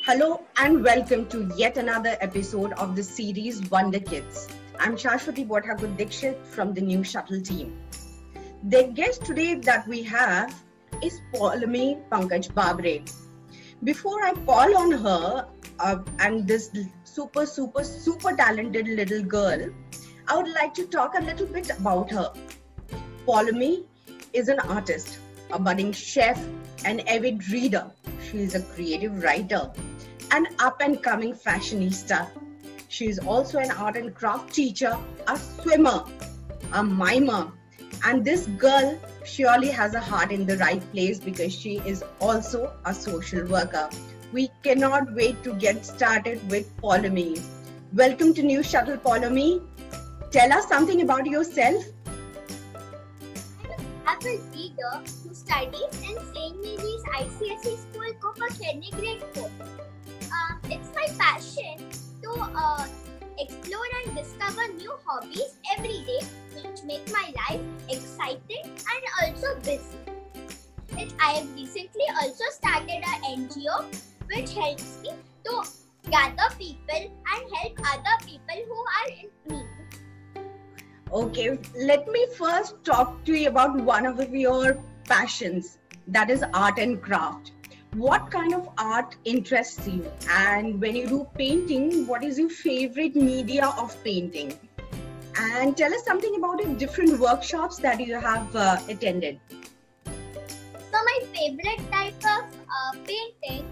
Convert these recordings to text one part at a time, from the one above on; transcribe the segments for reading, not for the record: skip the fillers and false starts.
Hello and welcome to yet another episode of the series Wonder Kids. I'm Shashwati Bodhakur Dikshit from the New Shuttle team. The guest today that we have is Paulami Pankaj Babre. Before I call on her and this super talented little girl, I would like to talk a little bit about her. Paulami is an artist, a budding chef, an avid reader. She is a creative writer, an up-and-coming fashionista. She is also an art and craft teacher, a swimmer, a mimer. And this girl surely has a heart in the right place because she is also a social worker. We cannot wait to get started with Paulami. Welcome to New Shuttle, Paulami. Tell us something about yourself. I'm a reader who studies in St. Mary's ICSE School, Kokakerne, Grade 4. It's my passion to explore and discover new hobbies every day, which make my life exciting and also busy. I have recently also started an NGO which helps me to gather people and help other people who are in need. Okay, let me first talk to you about one of your passions, that is art and craft. What kind of art interests you? And when you do painting, what is your favorite media of painting? And tell us something about the different workshops that you have attended. So my favorite type of painting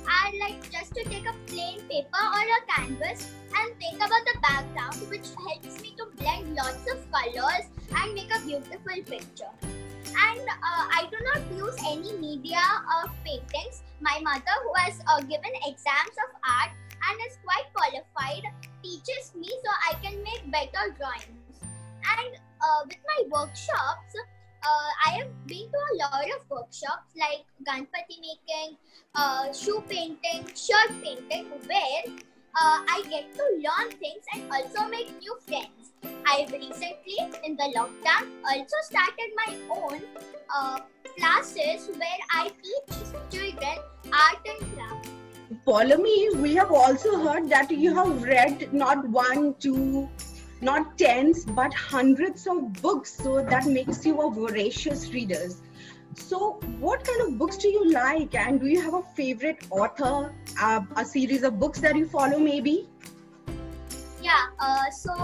are like just to take a plain paper or a canvas and think about the background, which helps me to blend lots of colors and make a beautiful picture. And I do not use any media of paintings. My mother, who has given exams of art and is quite qualified, teaches me so I can make better drawings. And with my workshops, I have been to a lot of workshops like Ganpati making, shoe painting, shirt painting, where I get to learn things and also make new friends. I've recently, in the lockdown, also started my own classes where I teach children art and craft. Paulami, we have also heard that you have read not one, two, not tens, but hundreds of books. So that makes you a voracious reader. So what kind of books do you like? And do you have a favorite author, a series of books that you follow maybe? Yeah, so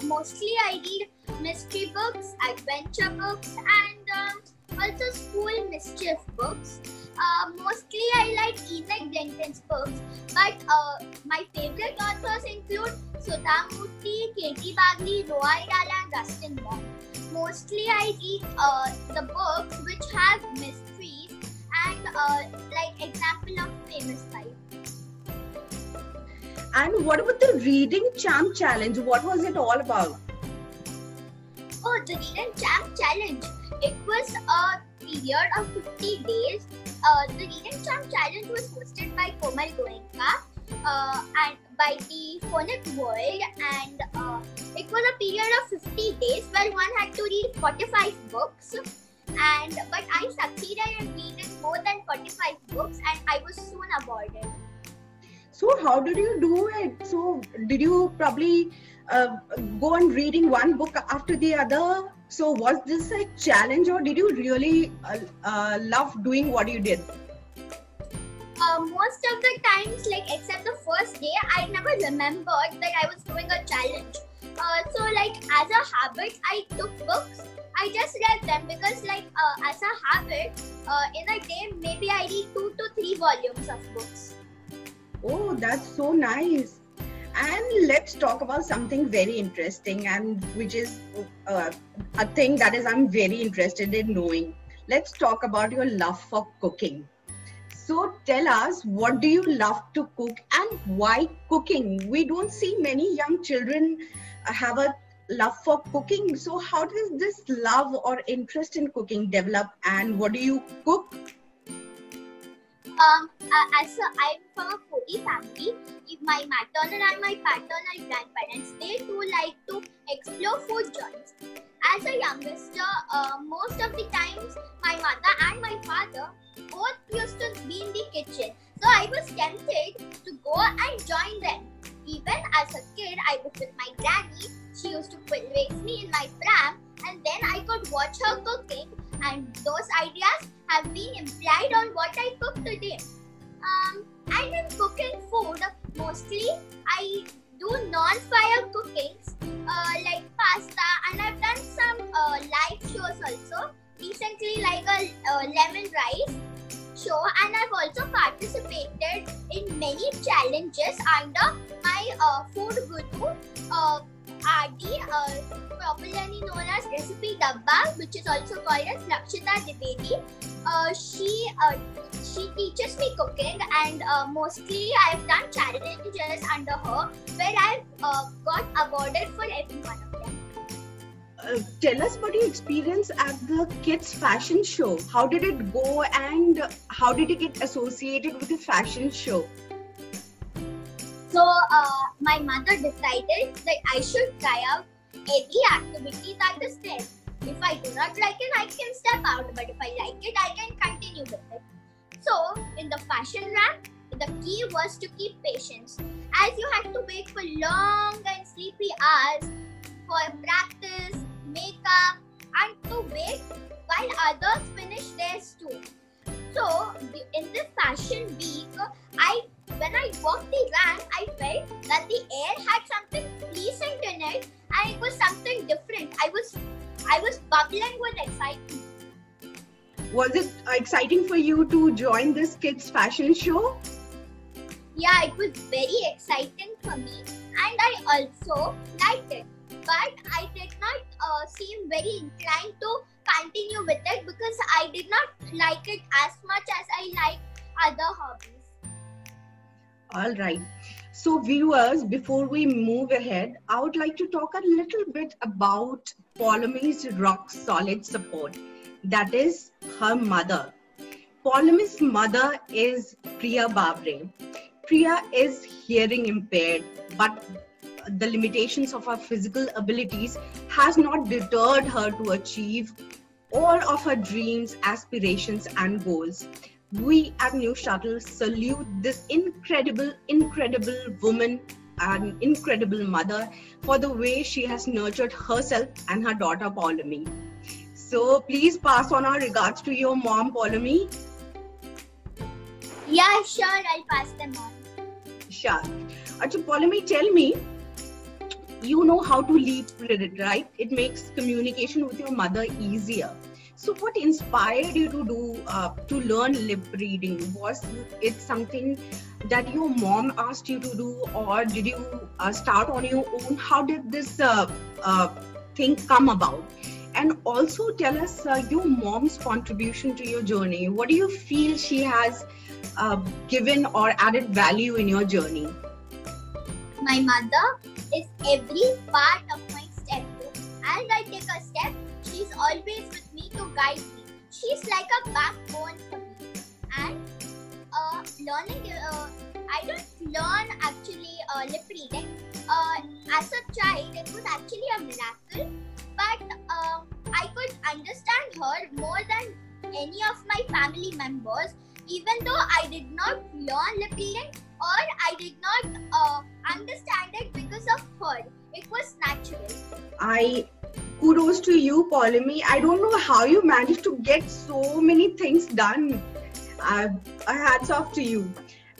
mostly I read mystery books, adventure books, and also school mischief books. Mostly I like Enoch Blinton's books, but my favorite authors include Sudha Murthy, Katie Bagley, Roald Dahl, and Rustin Bond. Mostly I read the books which have mysteries and like example of famous type. And what about the Reading Champ Challenge? What was it all about? Oh, the Reading Champ Challenge. It was a period of 50 days. The Reading Champ Challenge was hosted by Komal Goenka and by the Phonic World, and it was a period of 50 days where one had to read 45 books. But I succeeded in reading more than 45 books, and I was soon awarded. So how did you do it? So did you probably go on reading one book after the other? So was this a challenge, or did you really love doing what you did? Most of the times, like except the first day, I never remembered that I was doing a challenge. So like as a habit, I took books. I just read them because as a habit, in a day, maybe I read 2 to 3 volumes of books. Oh, that's so nice. And let's talk about something very interesting, and which is a thing that is I'm very interested in knowing. Let's talk about your love for cooking. So tell us, what do you love to cook and why cooking? We don't see many young children have a love for cooking. So how does this love or interest in cooking develop, and what do you cook? I'm from a foodie family. My maternal and my paternal grandparents, they too like to explore food joints. As a youngster, most of the times my mother and my father both used to be in the kitchen. So I was tempted to go and join them. Even as a kid, I was with my granny. She used to raise me in my pram, and then I could watch her cooking, and those ideas have been implied on what I cook today. And in cooking food, mostly I do non-fire cookings like pasta, and I've done some live shows also. Recently, like a lemon rice show, and I've also participated in many challenges under my food guru, Adi, popularly known as Recipe Dabba, which is also called as Lakshita Dwivedi. She teaches me cooking, and mostly I've done challenges under her where I've got awarded for every one of them. Tell us about your experience at the kids fashion show. How did it go, and how did it get associated with the fashion show? So my mother decided that I should try out every activity that is there. If I do not like it, I can step out, but if I like it, I can continue with it. So in the fashion ramp, the key was to keep patience, as you had to wait for long and sleepy hours for practice, makeup, and to wait while others finish theirs too. So in the fashion week, when I walked the ramp, I felt that the air had something pleasant in it, and it was something different. I was bubbling with excitement. Was it exciting for you to join this kids fashion show? Yeah, it was very exciting for me, and I also liked it. But I did not seem very inclined to continue with it because I did not like it as much as I like other hobbies. All right. So viewers, before we move ahead, I would like to talk a little bit about Poulomi's rock solid support. That is her mother. Poulomi's mother is Priya Babre. Priya is hearing impaired, but the limitations of her physical abilities has not deterred her to achieve all of her dreams, aspirations, and goals. We at New Shuttle salute this incredible woman and incredible mother for the way she has nurtured herself and her daughter Poulomi. So please pass on our regards to your mom, Poulomi. Yeah, sure, I'll pass them on. Sure. Achha, Poulomi, tell me, you know how to lip read, right? It makes communication with your mother easier. So what inspired you to learn lip reading? Was it something that your mom asked you to do, or did you start on your own? How did this thing come about? And also tell us your mom's contribution to your journey. What do you feel she has given or added value in your journey? My mother is every part of my step. As I take a step, she's always with me to guide me. She's like a backbone for me. And learning, I don't learn actually lip reading. As a child, it was actually a miracle. But I could understand her more than any of my family members, even though I did not learn lip reading or I did not understand it because of her. It was natural. Kudos to you, Poulomi. I don't know how you managed to get so many things done. Hats off to you.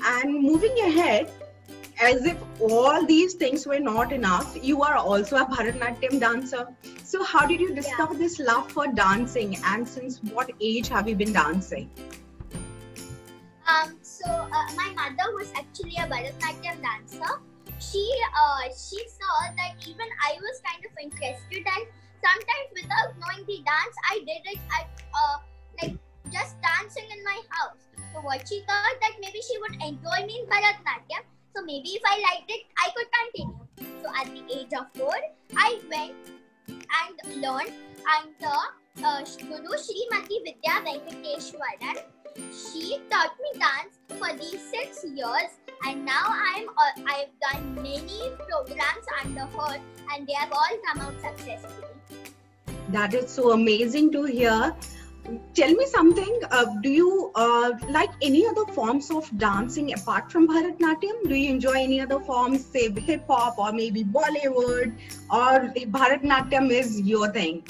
And moving ahead, as if all these things were not enough, you are also a Bharatanatyam dancer. So how did you discover this love for dancing, and since what age have you been dancing? My mother was actually a Bharatanatyam dancer. She saw that even I was kind of interested, and sometimes without knowing the dance, I did it at just dancing in my house. So what she thought that maybe she would enjoy me in Bharatanatyam. So maybe if I liked it, I could continue. So at the age of 4, I went and learned under Guru Srimati Vidya Venkateshwaran. She taught me dance for these 6 years, and now I've done many programs under her, and they have all come out successfully. That is so amazing to hear. tell me something. Do you like any other forms of dancing apart from Bharatnatyam? Do you enjoy any other forms, say hip hop or maybe Bollywood, or Bharatnatyam is your thing?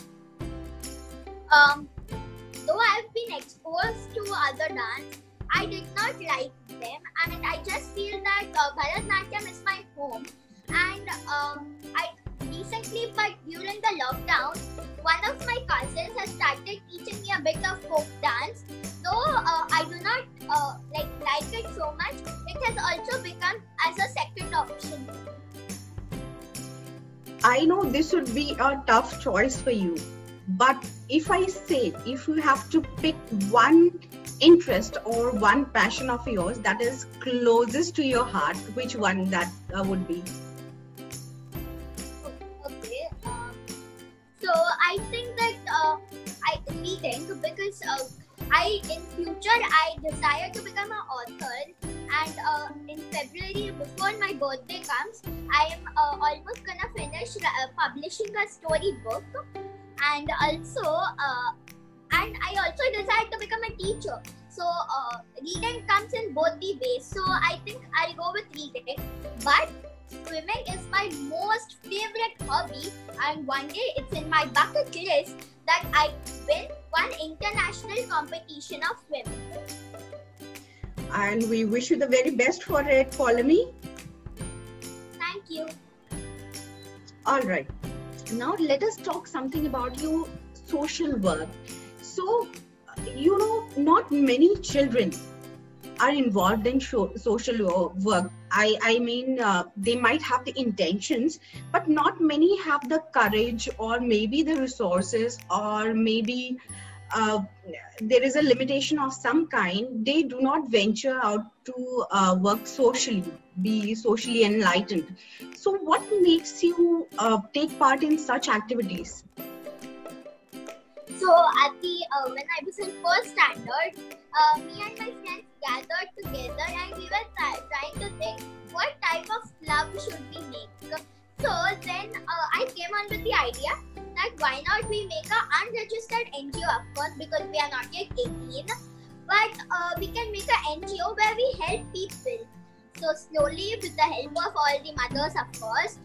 Though I've been exposed to other dance, I did not like them, and I just feel that Bharatnatyam is my home. And I recently, but during the lockdown, one of my cousins has started teaching me a bit of folk dance. Though I do not like it so much, it has also become as a second option. I know this would be a tough choice for you, but if I say, if you have to pick one interest or one passion of yours that is closest to your heart, which one that would be? Okay. So I think that I reading because in future I desire to become an author, and in February before my birthday comes, I am almost gonna finish publishing a storybook, and I also desire to become a teacher. So reading comes in both the ways. So I think I'll go with reading. But swimming is my most favorite hobby, and one day it's in my bucket list that I win one international competition of swimming. And we wish you the very best for it, Polami. Thank you. All right. Now let us talk something about your social work. So, not many children are involved in social work. I mean, they might have the intentions, but not many have the courage or maybe the resources, or maybe there is a limitation of some kind. They do not venture out to work socially, be socially enlightened. So what makes you take part in such activities? So at when I was in first standard, me and my friends gathered together and we were trying to think what type of club should we make. So then I came on with the idea that why not we make an unregistered NGO, of course, because we are not yet 18, but we can make an NGO where we help people. So slowly, with the help of all the mothers, of course,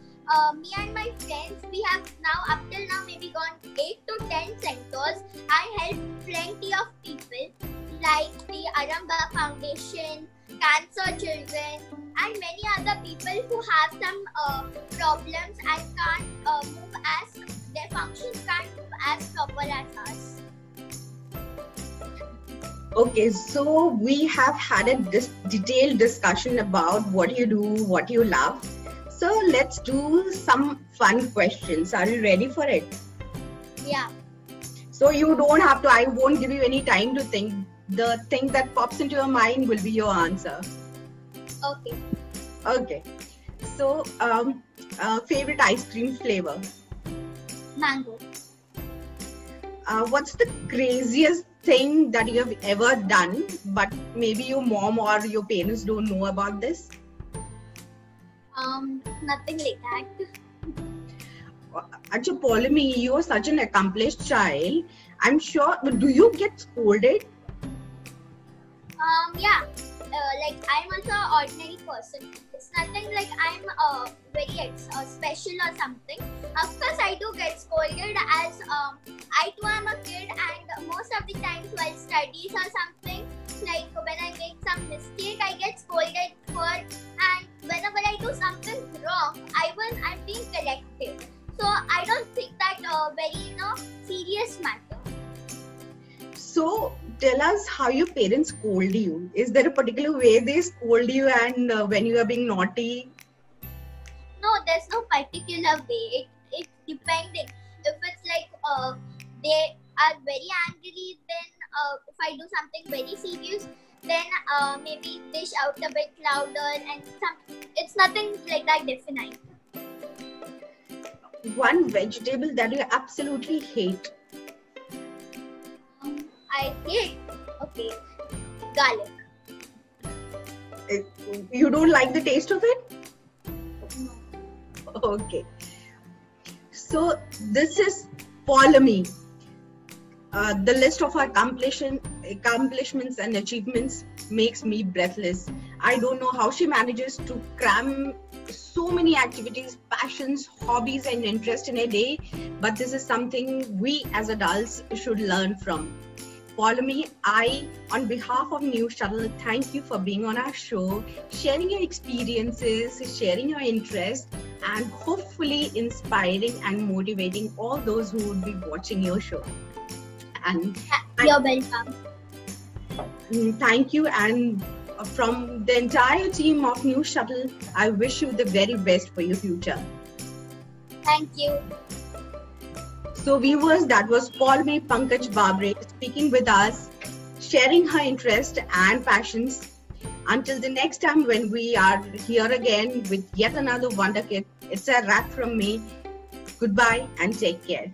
me and my friends, we have now, up till now, maybe gone 8 to 10 centers and helped plenty of people like the Aramba Foundation, Cancer Children, and many other people who have some problems and can't move as, their functions can't move as proper as us. Okay, so we have had a detailed discussion about what you do, what you love. So let's do some fun questions. Are you ready for it? Yeah. So you don't have to, I won't give you any time to think. The thing that pops into your mind will be your answer. Okay. Okay. So, favorite ice cream flavor? Mango. What's the craziest thing that you have ever done, but maybe your mom or your parents don't know about this? Nothing like that. Actually, Polami, you are such an accomplished child. I'm sure, do you get scolded? Yeah. Like I'm also an ordinary person. It's nothing like I'm very special or something. Of course, I do get scolded as I too am a kid, and most of the times while studies or something, like when I make some mistake, I get scolded for, and whenever I do something wrong, I'm being corrected. So I don't think that very serious matter. So tell us how your parents scold you. Is there a particular way they scold you, and when you are being naughty? No, there's no particular way. It's depending. If it's like they are very angry, then if I do something very serious, then maybe they shout a bit louder, and it's nothing like that definite. One vegetable that you absolutely hate? I hate, okay, garlic. You don't like the taste of it? No. Okay. So this is Polami. The list of our accomplishments and achievements makes me breathless. I don't know how she manages to cram so many activities, passions, hobbies, and interest in a day, but this is something we as adults should learn from. Paulomi, I, on behalf of New Shuttle, thank you for being on our show, sharing your experiences, sharing your interests, and hopefully inspiring and motivating all those who would be watching your show. And you're welcome. Thank you. And from the entire team of New Shuttle, I wish you the very best for your future. Thank you. So viewers, that was Paulomi Pankaj Babre speaking with us, sharing her interest and passions. Until the next time when we are here again with yet another Wonder Kid, it's a wrap from me. Goodbye and take care.